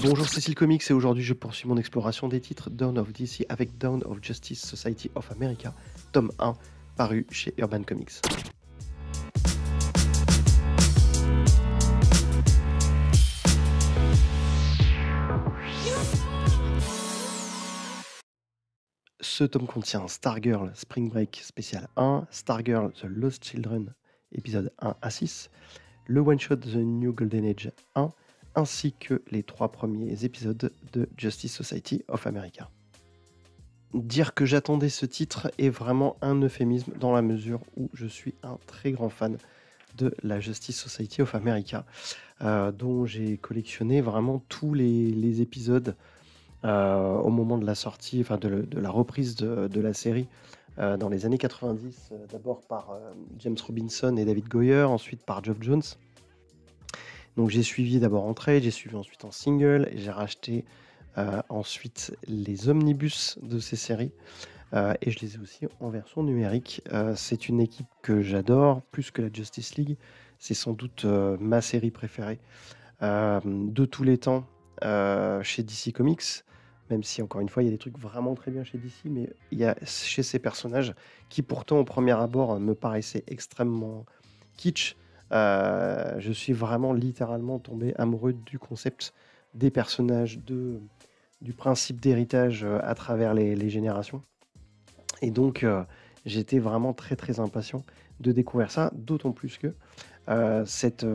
Bonjour Cécile Comics et aujourd'hui je poursuis mon exploration des titres Dawn of DC avec Dawn of Justice Society of America, tome 1, paru chez Urban Comics. Ce tome contient Stargirl Spring Break spécial 1, Stargirl The Lost Children épisode 1 à 6, le one-shot The New Golden Age 1, ainsi que les 3 premiers épisodes de Justice Society of America. Dire que j'attendais ce titre est vraiment un euphémisme dans la mesure où je suis un très grand fan de la Justice Society of America, dont j'ai collectionné vraiment tous les épisodes au moment de la sortie, enfin de la reprise de la série dans les années 90, d'abord par James Robinson et David Goyer, ensuite par Geoff Jones. Donc j'ai suivi d'abord en trade, j'ai suivi ensuite en single, et j'ai racheté ensuite les omnibus de ces séries, et je les ai aussi en version numérique. C'est une équipe que j'adore, plus que la Justice League. C'est sans doute ma série préférée de tous les temps chez DC Comics, même si encore une fois il y a des trucs vraiment très bien chez DC, mais il y a chez ces personnages qui pourtant au premier abord me paraissaient extrêmement kitsch. Je suis vraiment littéralement tombé amoureux du concept des personnages, du principe d'héritage à travers les générations. Et donc, j'étais vraiment très très impatient de découvrir ça, d'autant plus que le fait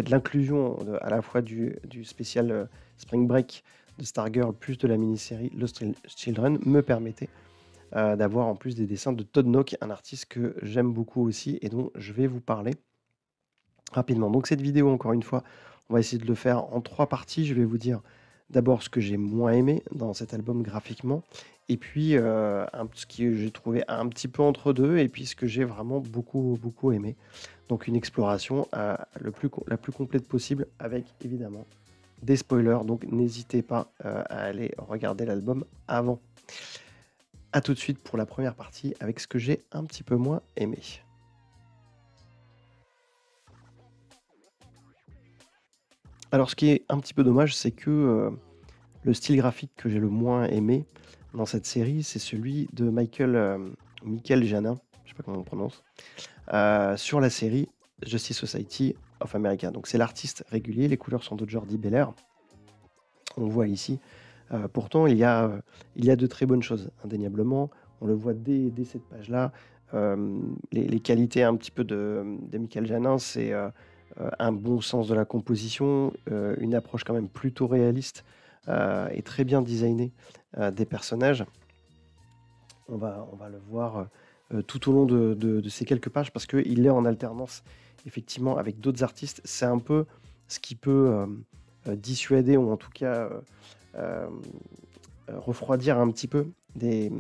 de l'inclusion à la fois du spécial Spring Break de Stargirl plus de la mini-série Lost Children me permettait d'avoir en plus des dessins de Todd Nauck, un artiste que j'aime beaucoup aussi et dont je vais vous parler rapidement. Donc cette vidéo, encore une fois, on va essayer de le faire en 3 parties. Je vais vous dire d'abord ce que j'ai moins aimé dans cet album graphiquement, et puis ce que j'ai trouvé un petit peu entre deux, et puis ce que j'ai vraiment beaucoup, beaucoup aimé. Donc une exploration la plus complète possible, avec évidemment des spoilers, donc n'hésitez pas à aller regarder l'album avant. A tout de suite pour la première partie avec ce que j'ai un petit peu moins aimé. Alors ce qui est un petit peu dommage, c'est que le style graphique que j'ai le moins aimé dans cette série, c'est celui de Michael Janin, je sais pas comment on le prononce, sur la série Justice Society of America. Donc c'est l'artiste régulier, les couleurs sont de Jordi Belair. On le voit ici. Pourtant, il y a de très bonnes choses, indéniablement. On le voit dès cette page-là. Les qualités un petit peu de Michael Janin, c'est un bon sens de la composition, une approche quand même plutôt réaliste et très bien designée des personnages. On va le voir tout au long de ces quelques pages, parce qu'il est en alternance effectivement avec d'autres artistes. C'est un peu ce qui peut dissuader, ou en tout cas refroidir un petit peu les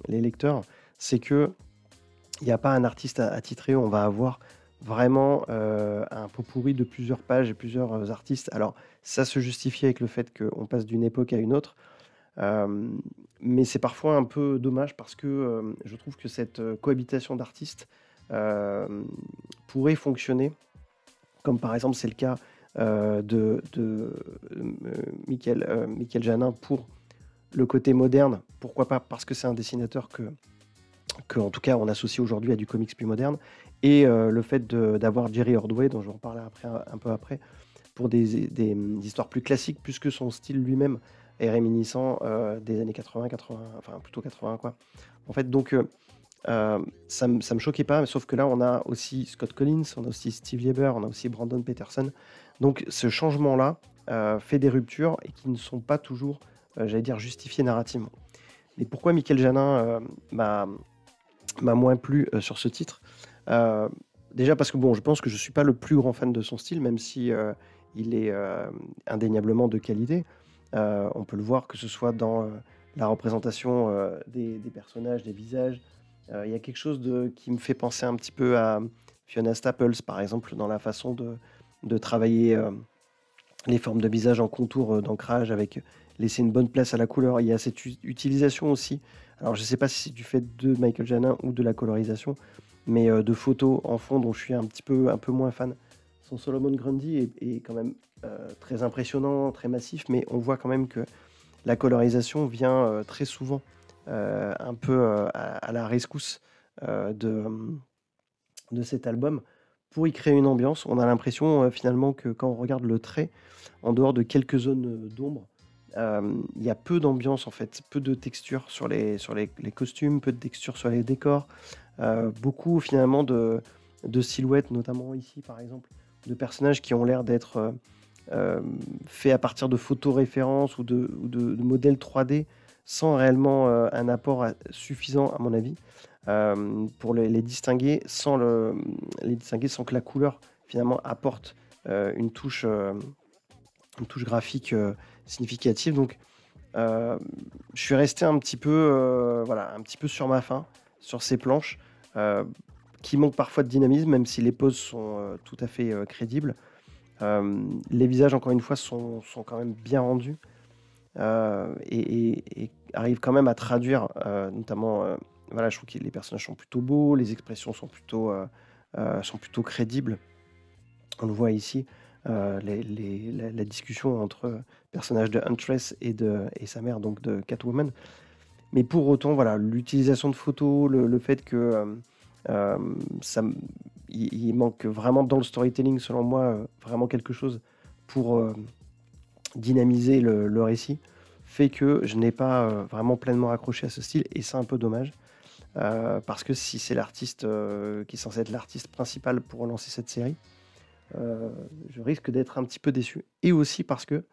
lecteurs. C'est que il n'y a pas un artiste attitré, on va avoir vraiment un pot pourri de plusieurs pages et plusieurs artistes. Alors ça se justifie avec le fait qu'on passe d'une époque à une autre, mais c'est parfois un peu dommage, parce que je trouve que cette cohabitation d'artistes pourrait fonctionner, comme par exemple c'est le cas de Michael Janin pour le côté moderne. Pourquoi pas? Parce que c'est un dessinateur que en tout cas on associe aujourd'hui à du comics plus moderne, et le fait d'avoir Jerry Ordway, dont je vais en parler un peu après, pour des histoires plus classiques, puisque son style lui-même est réminiscent des années 80, enfin plutôt 80 quoi. En fait, donc ça me choquait pas, mais sauf que là on a aussi Scott Collins, on a aussi Steve Lieber, on a aussi Brandon Peterson. Donc ce changement-là fait des ruptures et qui ne sont pas toujours, j'allais dire, justifiées narrativement. Mais pourquoi Michael Janin m'a moins plu sur ce titre? Déjà parce que bon, je pense que je suis pas le plus grand fan de son style, même si il est indéniablement de qualité. On peut le voir, que ce soit dans la représentation des personnages, des visages. Il y a quelque chose qui me fait penser un petit peu à Fiona Staples, par exemple, dans la façon de travailler les formes de visage en contour d'ancrage, avec laisser une bonne place à la couleur. Il y a cette utilisation aussi, alors je ne sais pas si c'est du fait de Michael Janin ou de la colorisation, mais de photos en fond dont je suis un peu moins fan. Son Solomon Grundy est quand même très impressionnant, très massif, mais on voit quand même que la colorisation vient très souvent un peu à la rescousse de cet album pour y créer une ambiance. On a l'impression finalement que quand on regarde le trait, en dehors de quelques zones d'ombre, il y a peu d'ambiance en fait, peu de texture sur les costumes, peu de texture sur les décors, beaucoup finalement de silhouettes, notamment ici par exemple, de personnages qui ont l'air d'être faits à partir de photos références ou de modèles 3D sans réellement un apport suffisant à mon avis pour les distinguer les distinguer sans que la couleur finalement apporte une touche graphique significative. Donc euh, je suis resté un petit peu, voilà, un petit peu sur ma faim sur ces planches euh, qui manquent parfois de dynamisme, même si les poses sont tout à fait crédibles. Les visages, encore une fois, sont quand même bien rendus et arrivent quand même à traduire, notamment, voilà, je trouve que les personnages sont plutôt beaux, les expressions sont plutôt crédibles. On le voit ici, la discussion entre le personnage de Huntress et sa mère, donc de Catwoman. Mais pour autant, voilà, l'utilisation de photos, le fait que euh, ça, il manque vraiment dans le storytelling, selon moi, vraiment quelque chose pour dynamiser le récit, fait que je n'ai pas vraiment pleinement accroché à ce style, et c'est un peu dommage, parce que si c'est l'artiste qui est censé être l'artiste principal pour relancer cette série, euh, je risque d'être un petit peu déçu. Et aussi parce que,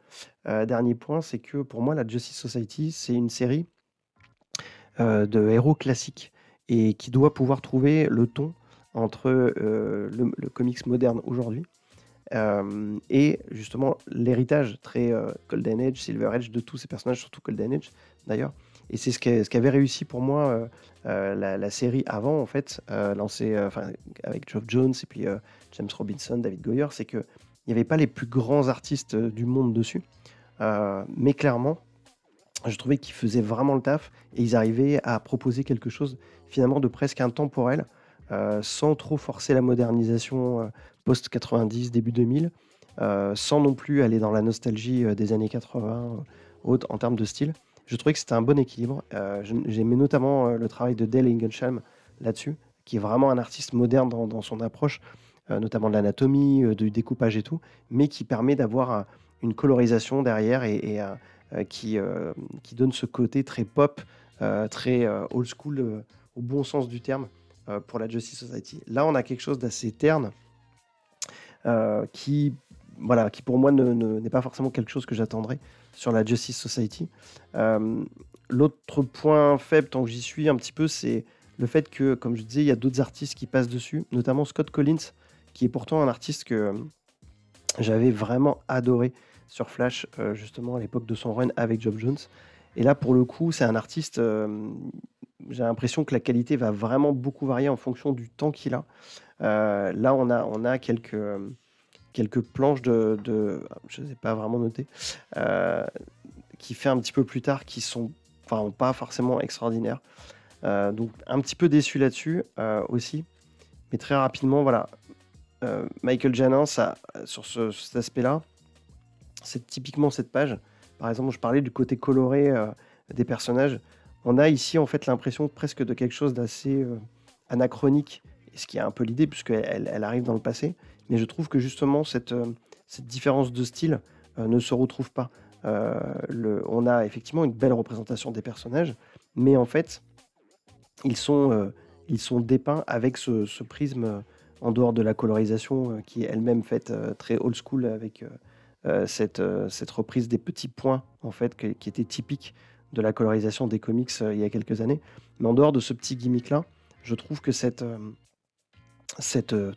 dernier point, c'est que pour moi, la Justice Society, c'est une série de héros classiques et qui doit pouvoir trouver le ton entre le comics moderne aujourd'hui et justement l'héritage très Golden Age, Silver Age de tous ces personnages, surtout Golden Age d'ailleurs. Et c'est ce qu'avait réussi pour moi la série avant, en fait, lancée avec Geoff Jones et puis James Robinson, David Goyer, c'est qu'il n'y avait pas les plus grands artistes du monde dessus. Mais clairement, je trouvais qu'ils faisaient vraiment le taf et ils arrivaient à proposer quelque chose finalement de presque intemporel, sans trop forcer la modernisation post-90, début 2000, sans non plus aller dans la nostalgie des années 80 en termes de style. Je trouvais que c'était un bon équilibre. J'aimais notamment le travail de Dale Ingenshalm là-dessus, qui est vraiment un artiste moderne dans son approche, notamment de l'anatomie, du découpage et tout, mais qui permet d'avoir une colorisation derrière qui donne ce côté très pop, très old school, au bon sens du terme, pour la Justice Society. Là, on a quelque chose d'assez terne, qui, voilà, qui pour moi n'est pas forcément quelque chose que j'attendrais sur la Justice Society. Euh, L'autre point faible, tant que j'y suis un petit peu, c'est le fait que, comme je disais, il y a d'autres artistes qui passent dessus, notamment Scott Collins, qui est pourtant un artiste que j'avais vraiment adoré sur Flash, justement à l'époque de son run avec Geoff Jones. Et là, pour le coup, c'est un artiste, j'ai l'impression que la qualité va vraiment beaucoup varier en fonction du temps qu'il a. Là, on a quelques planches je ne sais pas vraiment noter, euh, qui fait un petit peu plus tard, qui sont enfin, pas forcément extraordinaires. Donc un petit peu déçu là-dessus aussi. Mais très rapidement, voilà, Michael Janin, sur cet aspect-là, c'est typiquement cette page. Par exemple, je parlais du côté coloré des personnages. On a ici en fait l'impression presque de quelque chose d'assez anachronique, ce qui est un peu l'idée puisqu'elle arrive dans le passé. Mais je trouve que justement cette différence de style ne se retrouve pas. On a effectivement une belle représentation des personnages, mais en fait, ils sont, euh, ils sont dépeints avec ce prisme en dehors de la colorisation qui est elle-même faite très old school avec cette reprise des petits points en fait qui était typique de la colorisation des comics il y a quelques années. Mais en dehors de ce petit gimmick-là, je trouve que cette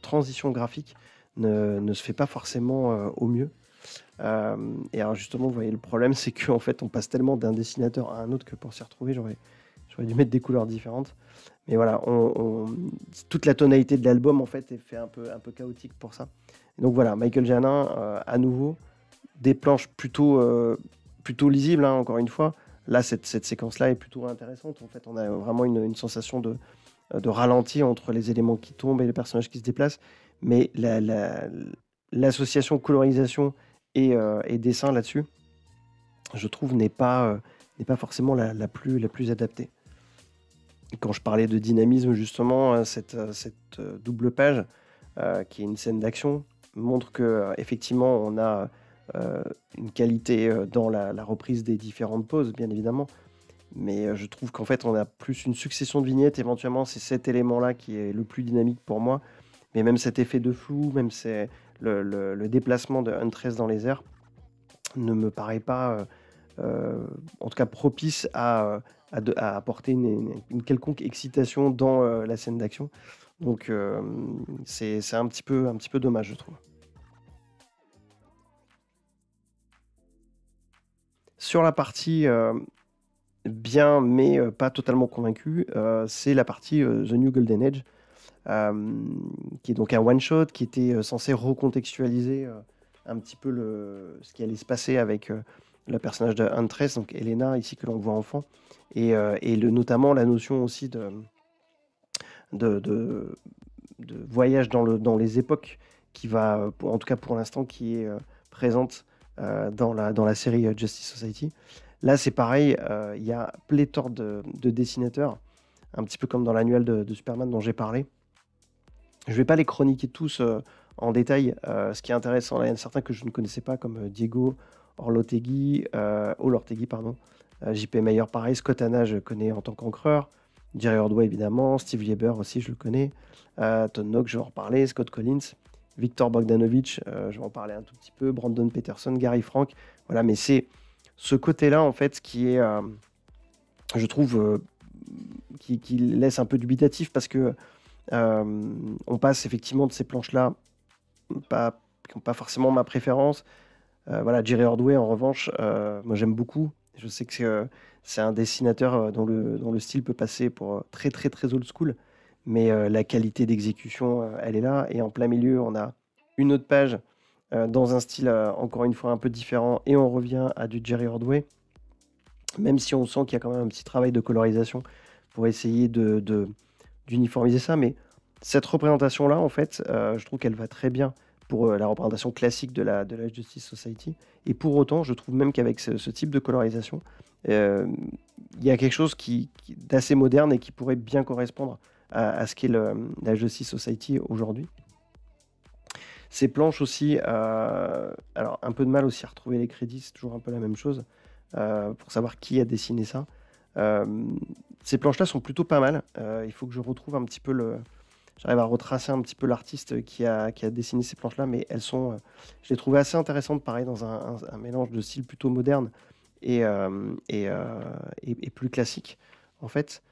transition graphique ne se fait pas forcément au mieux. Et alors justement, vous voyez, le problème, c'est qu'en fait, on passe tellement d'un dessinateur à un autre que pour s'y retrouver, j'aurais dû mettre des couleurs différentes. Mais voilà, toute la tonalité de l'album, en fait, est fait un peu chaotique pour ça. Et donc voilà, Michael Janin, à nouveau, des planches plutôt lisibles, hein, encore une fois. Là, cette séquence-là est plutôt intéressante. En fait, on a vraiment une sensation de ralenti entre les éléments qui tombent et les personnages qui se déplacent. Mais l'association colorisation et dessin là-dessus, je trouve n'est pas forcément la plus adaptée. Quand je parlais de dynamisme justement, cette double page, qui est une scène d'action, montre que, effectivement on a, une qualité, dans la reprise des différentes poses, bien évidemment. Mais, je trouve qu'en fait, on a plus une succession de vignettes. Éventuellement, c'est cet élément-là qui est le plus dynamique pour moi. Mais même cet effet de flou, même c'est le déplacement de Huntress dans les airs ne me paraît pas, en tout cas propice à apporter une quelconque excitation dans, la scène d'action. Donc, c'est un petit peu dommage, je trouve. Sur la partie, bien, mais, pas totalement convaincu, c'est la partie, The New Golden Age, qui est donc un one shot qui était, censé recontextualiser, un petit peu ce qui allait se passer avec, le personnage de Huntress, donc Helena, ici que l'on voit enfant, et notamment la notion aussi de, de, de voyage dans les époques qui va, en tout cas pour l'instant, qui est, présente, dans la série, Justice Society. Là, c'est pareil, il y a pléthore de dessinateurs, un petit peu comme dans l'annuel de Superman dont j'ai parlé. Je vais pas les chroniquer tous, en détail. Ce qui est intéressant, il y en a certains que je ne connaissais pas comme, Diego Olortegui, pardon, JP Mayer pareil, Scott Hanna je connais en tant qu'encreur, Jerry Ordway évidemment, Steve Lieber aussi je le connais, Todd Knox je vais en reparler, Scott Collins, Victor Bogdanovich, je vais en parler un tout petit peu, Brandon Peterson, Gary Frank, voilà, mais c'est ce côté-là en fait qui est, je trouve, qui laisse un peu dubitatif parce que on passe effectivement de ces planches-là, qui n'ont pas forcément ma préférence. Voilà, Jerry Ordway, en revanche, moi j'aime beaucoup. Je sais que c'est un dessinateur dont le style peut passer pour très très très old school, mais la qualité d'exécution, elle est là. Et en plein milieu, on a une autre page dans un style encore une fois un peu différent, et on revient à du Jerry Ordway, même si on sent qu'il y a quand même un petit travail de colorisation pour essayer d'uniformiser ça. Mais cette représentation-là, en fait, je trouve qu'elle va très bien pour la représentation classique de la Justice Society. Et pour autant, je trouve même qu'avec ce type de colorisation, euh, il y a quelque chose d'assez moderne et qui pourrait bien correspondre à ce qu'est la Justice Society aujourd'hui. Ces planches aussi, alors un peu de mal aussi à retrouver les crédits, c'est toujours un peu la même chose, pour savoir qui a dessiné ça. Euh, Ces planches-là sont plutôt pas mal. Il faut que je retrouve un petit peu j'arrive à retracer un petit peu l'artiste qui a dessiné ces planches-là, mais je les trouvais assez intéressantes, pareil, dans un mélange de style plutôt moderne et, et plus classique, en fait.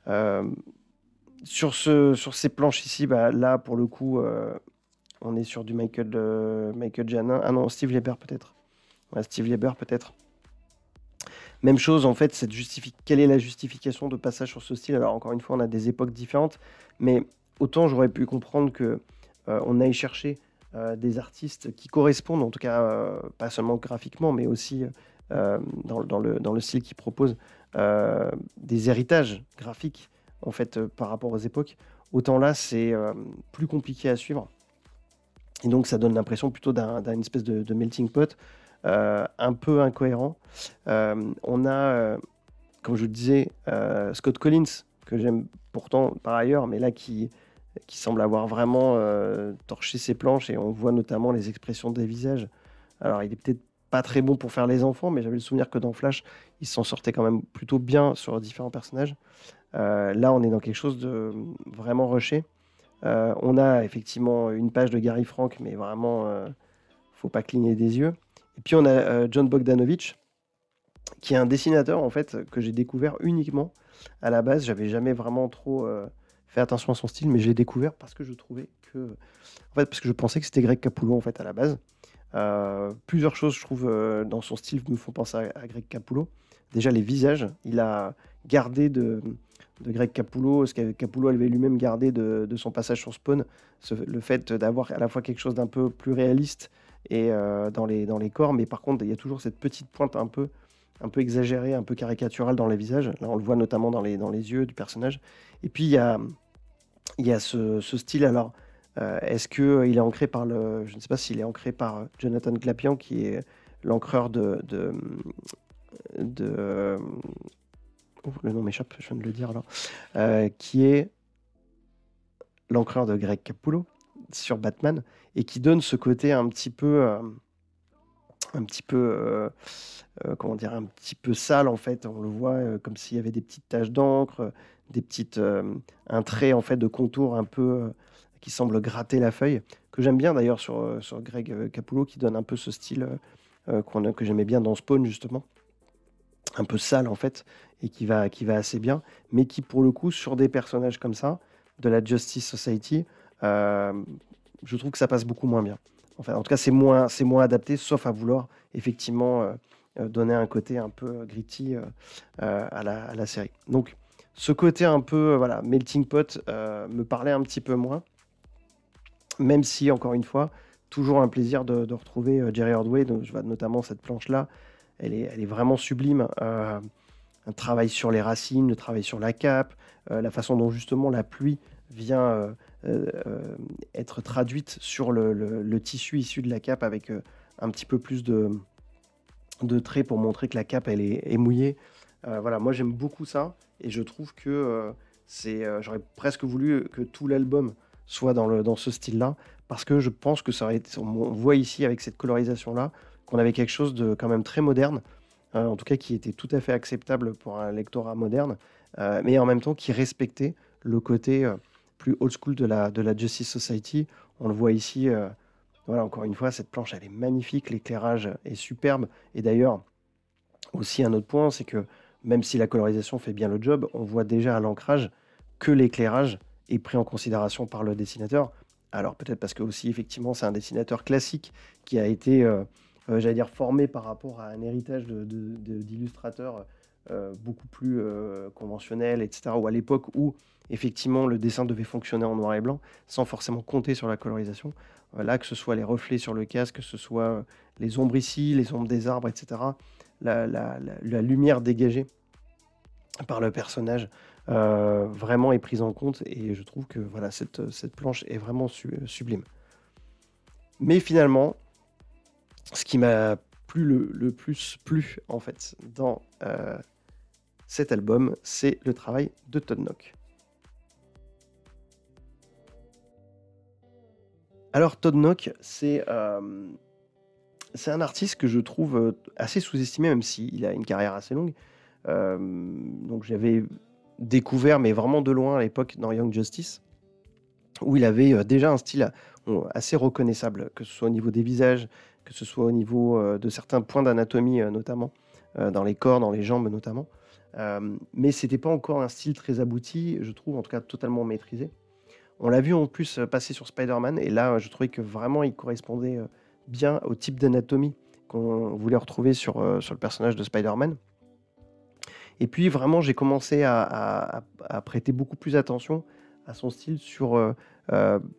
Euh, sur ces planches ici, bah, là, pour le coup, on est sur du Michael Janin. Ah non, Steve Lieber peut-être. Ouais, Steve Lieber peut-être. Même chose, en fait, quelle est la justification de passage sur ce style? Alors, encore une fois, on a des époques différentes, mais autant j'aurais pu comprendre que on aille chercher des artistes qui correspondent, en tout cas, pas seulement graphiquement, mais aussi dans le style qu'ils proposent, des héritages graphiques, en fait, par rapport aux époques. Autant là, c'est plus compliqué à suivre. Et donc, ça donne l'impression plutôt d'une espèce de melting pot, un peu incohérent. On a, comme je le disais, Scott Collins, que j'aime pourtant par ailleurs, mais là qui semble avoir vraiment torché ses planches, et on voit notamment les expressions des visages. Alors, il est peut-être pas très bon pour faire les enfants, mais j'avais le souvenir que dans Flash, il s'en sortait quand même plutôt bien sur différents personnages. Là, on est dans quelque chose de vraiment rushé. On a effectivement une page de Gary Frank, mais vraiment, faut pas cligner des yeux. Et puis on a John Bogdanovich, qui est un dessinateur en fait que j'ai découvert uniquement à la base. J'avais jamais vraiment trop fait attention à son style, mais je l'ai découvert parce que je trouvais que, en fait, parce que je pensais que c'était Greg Capullo en fait à la base. Plusieurs choses, je trouve, dans son style me font penser à Greg Capullo. Déjà les visages, il a gardé de Greg Capullo, ce que Capullo avait lui-même gardé de son passage sur Spawn, le fait d'avoir à la fois quelque chose d'un peu plus réaliste et dans les corps, mais par contre, il y a toujours cette petite pointe un peu exagérée, un peu caricaturale dans les visages. Là, on le voit notamment dans les yeux du personnage. Et puis, il y a ce style, alors, Est-ce qu'il est ancré par je ne sais pas s'il est ancré par Jonathan Glapian, qui est l'encreur de le nom m'échappe, je viens de le dire là, qui est l'encreur de Greg Capullo sur Batman, et qui donne ce côté comment dire, un petit peu sale en fait. On le voit comme s'il y avait des petites taches d'encre, un trait en fait de contour un peu qui semble gratter la feuille, que j'aime bien d'ailleurs sur Greg Capullo, qui donne un peu ce style que j'aimais bien dans Spawn justement, un peu sale en fait, et qui va assez bien, mais qui pour le coup sur des personnages comme ça, de la Justice Society, euh, je trouve que ça passe beaucoup moins bien. Enfin, en tout cas, c'est moins adapté, sauf à vouloir effectivement donner un côté un peu gritty à la série. Donc, ce côté un peu voilà, melting pot me parlait un petit peu moins, même si, encore une fois, toujours un plaisir de retrouver Jerry Ordway. Donc, je vois notamment cette planche-là, elle est vraiment sublime. Un travail sur les racines, le travail sur la cape, la façon dont justement la pluie vient être traduite sur le tissu issu de la cape, avec un petit peu plus de traits pour montrer que la cape elle est mouillée. Voilà, moi j'aime beaucoup ça, et je trouve que j'aurais presque voulu que tout l'album soit dans ce style-là, parce que je pense que ça aurait été, on voit ici avec cette colorisation-là qu'on avait quelque chose de quand même très moderne, en tout cas qui était tout à fait acceptable pour un lectorat moderne, mais en même temps qui respectait le côté plus old school de la Justice Society. On le voit ici, voilà, encore une fois, cette planche, elle est magnifique, l'éclairage est superbe, et d'ailleurs, aussi un autre point, c'est que même si la colorisation fait bien le job, on voit déjà à l'ancrage que l'éclairage est pris en considération par le dessinateur. Alors peut-être parce que aussi effectivement c'est un dessinateur classique qui a été, j'allais dire, formé par rapport à un héritage d'illustrateurs beaucoup plus conventionnels, etc. Ou à l'époque où effectivement le dessin devait fonctionner en noir et blanc sans forcément compter sur la colorisation. Là, que ce soit les reflets sur le casque, que ce soit les ombres ici, les ombres des arbres, etc., la lumière dégagée par le personnage vraiment est prise en compte, et je trouve que voilà, cette planche est vraiment sublime. Mais finalement, ce qui m'a le plus plu en fait dans cet album, c'est le travail de Todd Knock. Alors Todd Knock, c'est un artiste que je trouve assez sous-estimé, même s'il a une carrière assez longue. Donc j'avais découvert, mais vraiment de loin à l'époque, dans Young Justice, où il avait déjà un style assez reconnaissable, que ce soit au niveau des visages, que ce soit au niveau de certains points d'anatomie, notamment, dans les corps, dans les jambes notamment. Mais c'était pas encore un style très abouti, je trouve, en tout cas totalement maîtrisé. On l'a vu en plus passer sur Spider-Man, et là, je trouvais que vraiment il correspondait bien au type d'anatomie qu'on voulait retrouver sur le personnage de Spider-Man. Et puis vraiment, j'ai commencé à prêter beaucoup plus attention à son style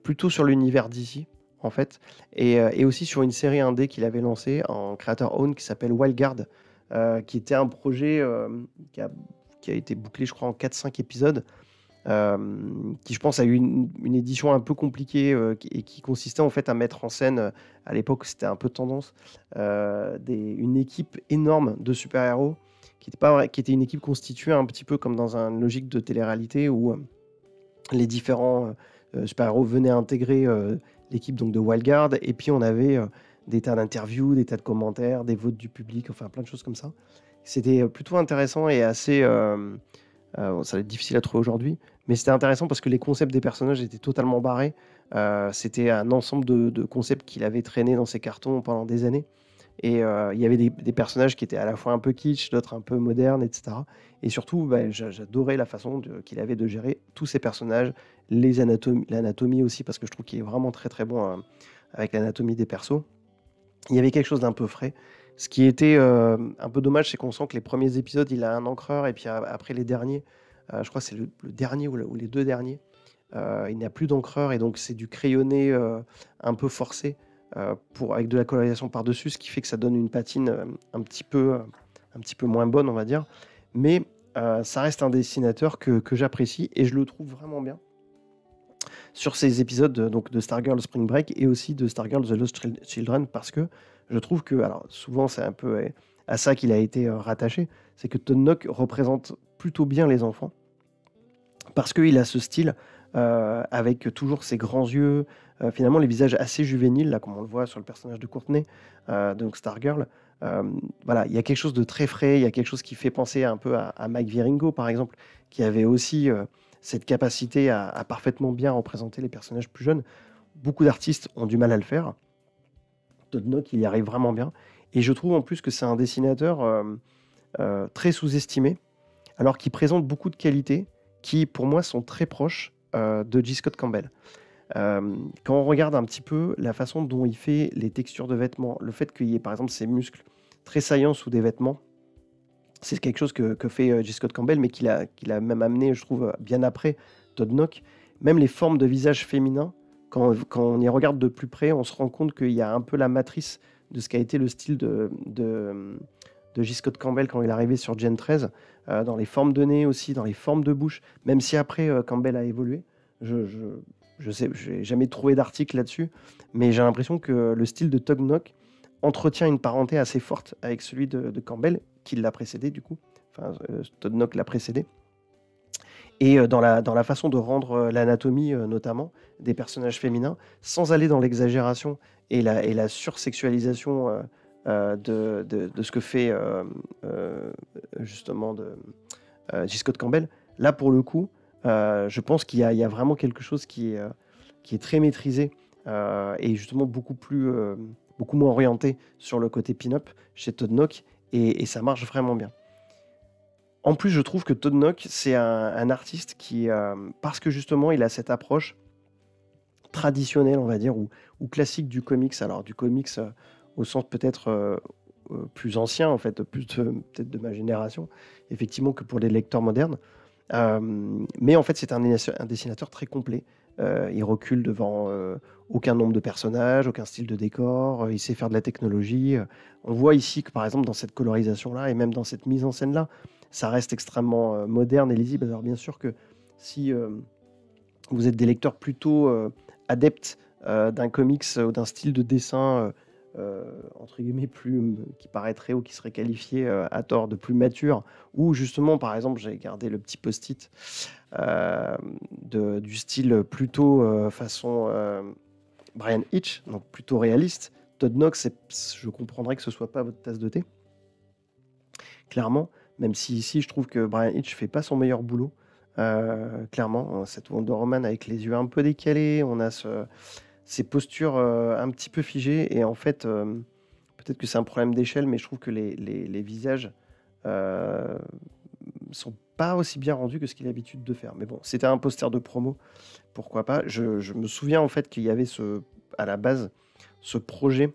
plutôt sur l'univers d'ici, en fait, et aussi sur une série indé qu'il avait lancée en creator own qui s'appelle Wildguard, qui était un projet qui a été bouclé, je crois, en 4-5 épisodes, qui, je pense, a eu une édition un peu compliquée, et qui consistait en fait à mettre en scène, à l'époque c'était un peu tendance, une équipe énorme de super-héros qui était une équipe constituée un petit peu comme dans une logique de télé-réalité, où les différents super-héros venaient intégrer l'équipe donc de Wildguard, et puis on avait des tas d'interviews, des tas de commentaires, des votes du public, enfin plein de choses comme ça. C'était plutôt intéressant et assez... ça va être difficile à trouver aujourd'hui, mais c'était intéressant parce que les concepts des personnages étaient totalement barrés. C'était un ensemble de concepts qu'il avait traîné dans ses cartons pendant des années. Et il y avait des personnages qui étaient à la fois un peu kitsch, d'autres un peu modernes, etc. Et surtout, bah, j'adorais la façon qu'il avait de gérer tous ces personnages, l'anatomie aussi, parce que je trouve qu'il est vraiment très très bon avec l'anatomie des persos. Il y avait quelque chose d'un peu frais. Ce qui était un peu dommage, c'est qu'on sent que les premiers épisodes, il a un encreur, et puis après les derniers, je crois que c'est le dernier ou les deux derniers, il n'y a plus d'encreur, et donc c'est du crayonné un peu forcé, avec de la colorisation par-dessus, ce qui fait que ça donne une patine un petit peu moins bonne, on va dire. Mais ça reste un dessinateur que j'apprécie, et je le trouve vraiment bien. sur ces épisodes donc de Stargirl Spring Break et aussi de Stargirl The Lost Children, parce que je trouve que, alors souvent c'est un peu à ça qu'il a été rattaché, c'est que Todd Knock représente plutôt bien les enfants, parce qu'il a ce style avec toujours ses grands yeux, finalement les visages assez juvéniles, là, comme on le voit sur le personnage de Courtney, donc Stargirl. Voilà, il y a quelque chose de très frais, il y a quelque chose qui fait penser un peu à Mike Wieringo, par exemple, qui avait aussi cette capacité à parfaitement bien représenter les personnages plus jeunes. Beaucoup d'artistes ont du mal à le faire. Todd Knock, il y arrive vraiment bien. Et je trouve en plus que c'est un dessinateur très sous-estimé, alors qu'il présente beaucoup de qualités qui, pour moi, sont très proches de J. Scott Campbell. Quand on regarde un petit peu la façon dont il fait les textures de vêtements, le fait qu'il y ait par exemple ces muscles très saillants sous des vêtements, c'est quelque chose que fait J. Scott Campbell, mais qu'il a même amené, je trouve, bien après Todd Knock. Même les formes de visage féminins, quand on y regarde de plus près, on se rend compte qu'il y a un peu la matrice de ce qu'a été le style de J. Scott Campbell quand il est arrivé sur Gen 13, dans les formes de nez aussi, dans les formes de bouche, même si après Campbell a évolué. Je sais, j'ai jamais trouvé d'article là-dessus, mais j'ai l'impression que le style de Todd Knock entretient une parenté assez forte avec celui de Campbell, qui l'a précédé du coup. Enfin, Todd Knock l'a précédé. Et dans la façon de rendre l'anatomie, notamment, des personnages féminins, sans aller dans l'exagération et la sursexualisation de ce que fait justement J. Scott Campbell. Là, pour le coup, je pense qu'il y a vraiment quelque chose qui est très maîtrisé et justement beaucoup moins orienté sur le côté pin-up chez Todd Knock, et ça marche vraiment bien. En plus, je trouve que Todd Knock, c'est un artiste qui, parce que justement, il a cette approche traditionnelle, on va dire, ou classique du comics. Alors, du comics au sens peut-être plus ancien, en fait, peut-être de ma génération, effectivement, que pour les lecteurs modernes. Mais en fait, c'est un dessinateur très complet. Il recule devant aucun nombre de personnages, aucun style de décor. Il sait faire de la technologie. On voit ici que, par exemple, dans cette colorisation-là et même dans cette mise en scène-là, ça reste extrêmement moderne et lisible. Alors, bien sûr que si vous êtes des lecteurs plutôt adeptes d'un comics ou d'un style de dessin entre guillemets qui paraîtrait ou qui serait qualifié à tort de plus mature, ou justement par exemple j'ai gardé le petit post-it du style plutôt façon Brian Hitch, donc plutôt réaliste. Todd Knock, je comprendrais que ce soit pas votre tasse de thé, clairement, même si ici je trouve que Brian Hitch fait pas son meilleur boulot. Clairement, cette Wonder Woman avec les yeux un peu décalés, on a ces postures un petit peu figées, et en fait, peut-être que c'est un problème d'échelle, mais je trouve que les visages sont pas aussi bien rendus que ce qu'il a l'habitude de faire. Mais bon, c'était un poster de promo, pourquoi pas. Je me souviens en fait qu'il y avait à la base ce projet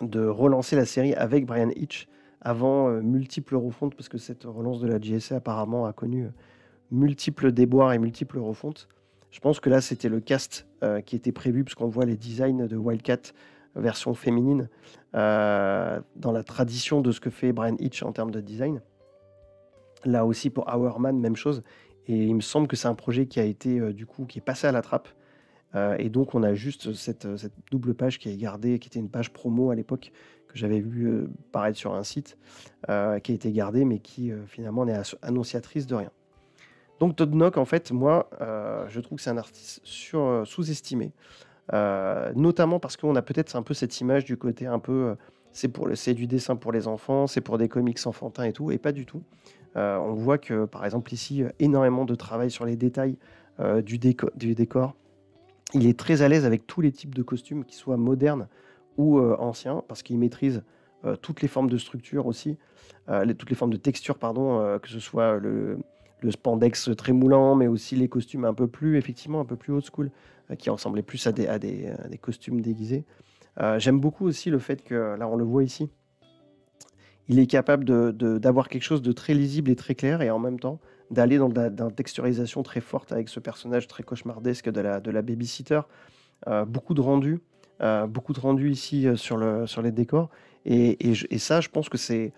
de relancer la série avec Brian Hitch avant multiples refontes, parce que cette relance de la JSA apparemment a connu multiples déboires et multiples refontes. Je pense que là, c'était le cast qui était prévu, puisqu'on voit les designs de Wildcat version féminine dans la tradition de ce que fait Brian Hitch en termes de design. Là aussi, pour Hourman, même chose. Et il me semble que c'est un projet qui a été, du coup, qui est passé à la trappe. Et donc, on a juste cette double page qui est gardée, qui était une page promo à l'époque, que j'avais vu paraître sur un site, qui a été gardée, mais qui finalement n'est annonciatrice de rien. Donc Todd Knock, en fait, moi, je trouve que c'est un artiste sous-estimé, notamment parce qu'on a peut-être un peu cette image du côté un peu, c'est du dessin pour les enfants, c'est pour des comics enfantins et tout, et pas du tout. On voit que, par exemple, ici, énormément de travail sur les détails du décor. Il est très à l'aise avec tous les types de costumes, qu'ils soient modernes ou anciens, parce qu'il maîtrise toutes les formes de structure aussi, toutes les formes de texture, pardon, que ce soit le spandex très moulant, mais aussi les costumes un peu plus old school, qui ressemblaient plus à des costumes déguisés. J'aime beaucoup aussi le fait que, là on le voit ici, il est capable d'avoir quelque chose de très lisible et très clair, et en même temps d'aller dans une texturisation très forte avec ce personnage très cauchemardesque de la babysitter. Beaucoup de rendu ici sur les décors, et ça, je pense que c'est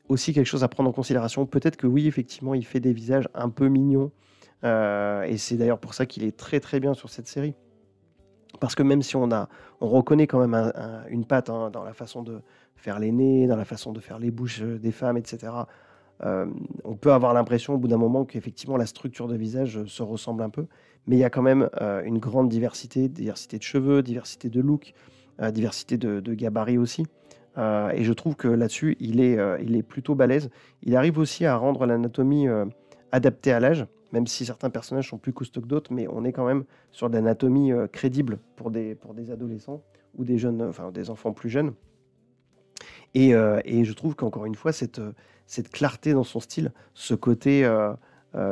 aussi quelque chose à prendre en considération. Peut-être que oui, effectivement, il fait des visages un peu mignons, Et c'est d'ailleurs pour ça qu'il est très très bien sur cette série. Parce que même si on reconnaît quand même une patte hein, dans la façon de faire les nez, dans la façon de faire les bouches des femmes, etc. On peut avoir l'impression au bout d'un moment qu'effectivement la structure de visage se ressemble un peu, mais il y a quand même une grande diversité de cheveux, diversité de look, diversité de gabarits aussi. Et je trouve que là-dessus, il est plutôt balèze. Il arrive aussi à rendre l'anatomie adaptée à l'âge, même si certains personnages sont plus costauds que d'autres, mais on est quand même sur de l'anatomie crédible pour des adolescents ou des jeunes, enfin des enfants plus jeunes. Et je trouve qu'encore une fois, cette clarté dans son style, ce côté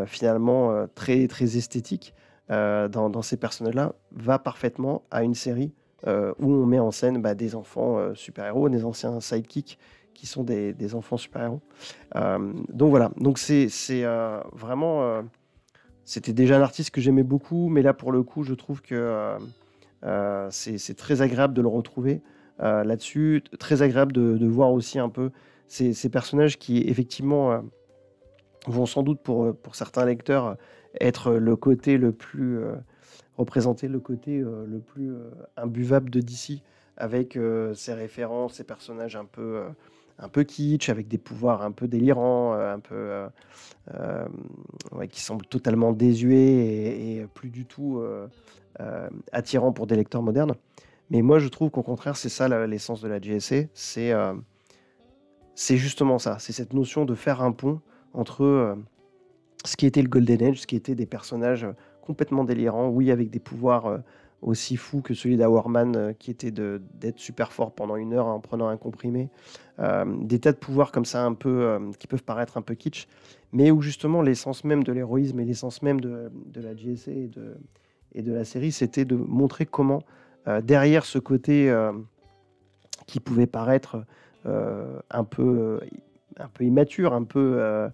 finalement très, très esthétique dans ces personnages-là, va parfaitement à une série où on met en scène bah, des enfants super-héros, des anciens sidekicks qui sont des enfants super-héros. Donc voilà, donc vraiment... c'était déjà un artiste que j'aimais beaucoup, mais là pour le coup, je trouve que c'est très agréable de le retrouver là-dessus, très agréable de voir aussi un peu ces personnages qui effectivement vont sans doute pour certains lecteurs être le côté le plus représenter le côté le plus imbuvable de DC avec ses références, ses personnages un peu kitsch, avec des pouvoirs un peu délirants, euh, ouais, qui semblent totalement désuets et plus du tout attirants pour des lecteurs modernes. Mais moi, je trouve qu'au contraire, c'est ça l'essence de la GSA, c'est justement ça, c'est cette notion de faire un pont entre ce qui était le Golden Age, ce qui était des personnages complètement délirants, oui, avec des pouvoirs aussi fous que celui d'Hourman, qui était d'être super fort pendant 1 heure en prenant un comprimé. Des tas de pouvoirs comme ça, un peu, qui peuvent paraître un peu kitsch, mais où justement l'essence même de l'héroïsme et l'essence même de la GSA et de la série, c'était de montrer comment, derrière ce côté qui pouvait paraître un peu immature, un peu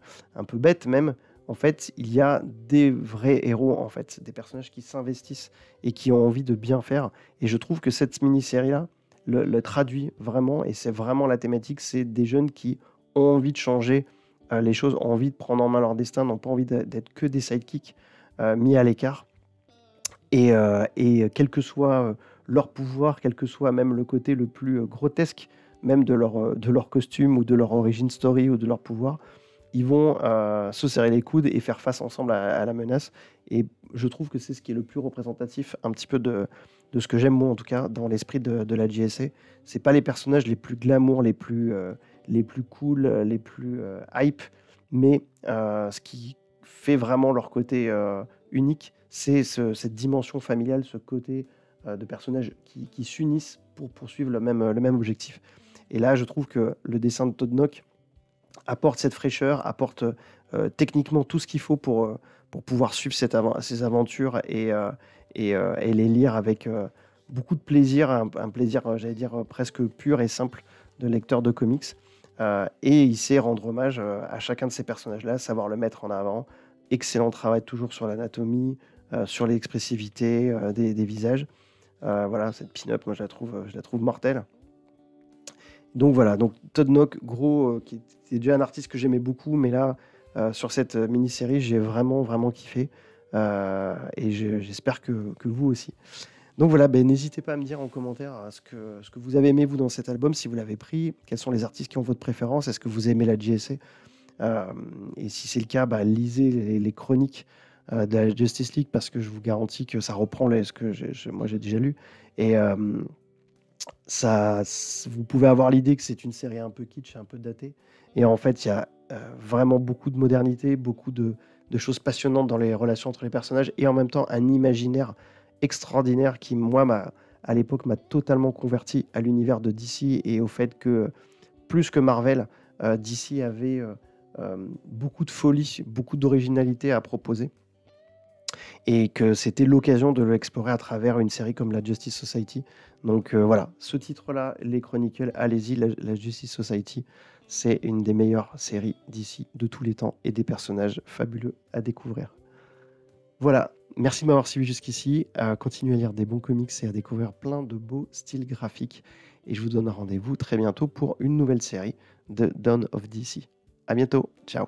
bête même, en fait, il y a des vrais héros, en fait, des personnages qui s'investissent et qui ont envie de bien faire. Et je trouve que cette mini-série-là le traduit vraiment, et c'est vraiment la thématique, c'est des jeunes qui ont envie de changer les choses, ont envie de prendre en main leur destin, n'ont pas envie d'être que des sidekicks mis à l'écart. Et quel que soit leur pouvoir, quel que soit même le côté le plus grotesque, même de leur costume ou de leur origin story ou de leur pouvoir, ils vont se serrer les coudes et faire face ensemble à la menace. Et je trouve que c'est ce qui est le plus représentatif un petit peu de ce que j'aime moi en tout cas dans l'esprit de la JSA. C'est pas les personnages les plus glamour, les plus cool, les plus hype, mais ce qui fait vraiment leur côté unique, c'est cette dimension familiale, ce côté de personnages qui s'unissent pour poursuivre le même objectif. Et là, je trouve que le dessin de Todd Knock apporte cette fraîcheur, apporte techniquement tout ce qu'il faut pour pouvoir suivre ces aventures et les lire avec beaucoup de plaisir, un plaisir, j'allais dire, presque pur et simple de lecteur de comics. Et il sait rendre hommage à chacun de ces personnages-là, savoir le mettre en avant. Excellent travail toujours sur l'anatomie, sur l'expressivité des visages. Voilà, cette pin-up, moi je la trouve mortelle. Donc voilà, donc Todd Knock, gros, qui était déjà un artiste que j'aimais beaucoup, mais là, sur cette mini-série, j'ai vraiment, vraiment kiffé. Et j'espère que vous aussi. Donc voilà, ben, n'hésitez pas à me dire en commentaire ce que vous avez aimé, vous, dans cet album, si vous l'avez pris, quels sont les artistes qui ont votre préférence, est-ce que vous aimez la JSA? Et si c'est le cas, bah, lisez les chroniques de la Justice League, parce que je vous garantis que ça reprend ce que moi j'ai déjà lu. Et vous pouvez avoir l'idée que c'est une série un peu kitsch, un peu datée. Et en fait, il y a vraiment beaucoup de modernité, beaucoup de choses passionnantes dans les relations entre les personnages, et en même temps un imaginaire extraordinaire qui, moi, à l'époque, m'a totalement converti à l'univers de DC et au fait que, plus que Marvel, DC avait beaucoup de folie, beaucoup d'originalité à proposer, et que c'était l'occasion de l'explorer à travers une série comme la Justice Society. Donc voilà, ce titre-là, les Chronicles, allez-y, la Justice Society, c'est une des meilleures séries d'ici de tous les temps et des personnages fabuleux à découvrir. Voilà, merci de m'avoir suivi jusqu'ici. Continuez à lire des bons comics et à découvrir plein de beaux styles graphiques. Et je vous donne rendez-vous très bientôt pour une nouvelle série de Dawn of DC. À bientôt, ciao.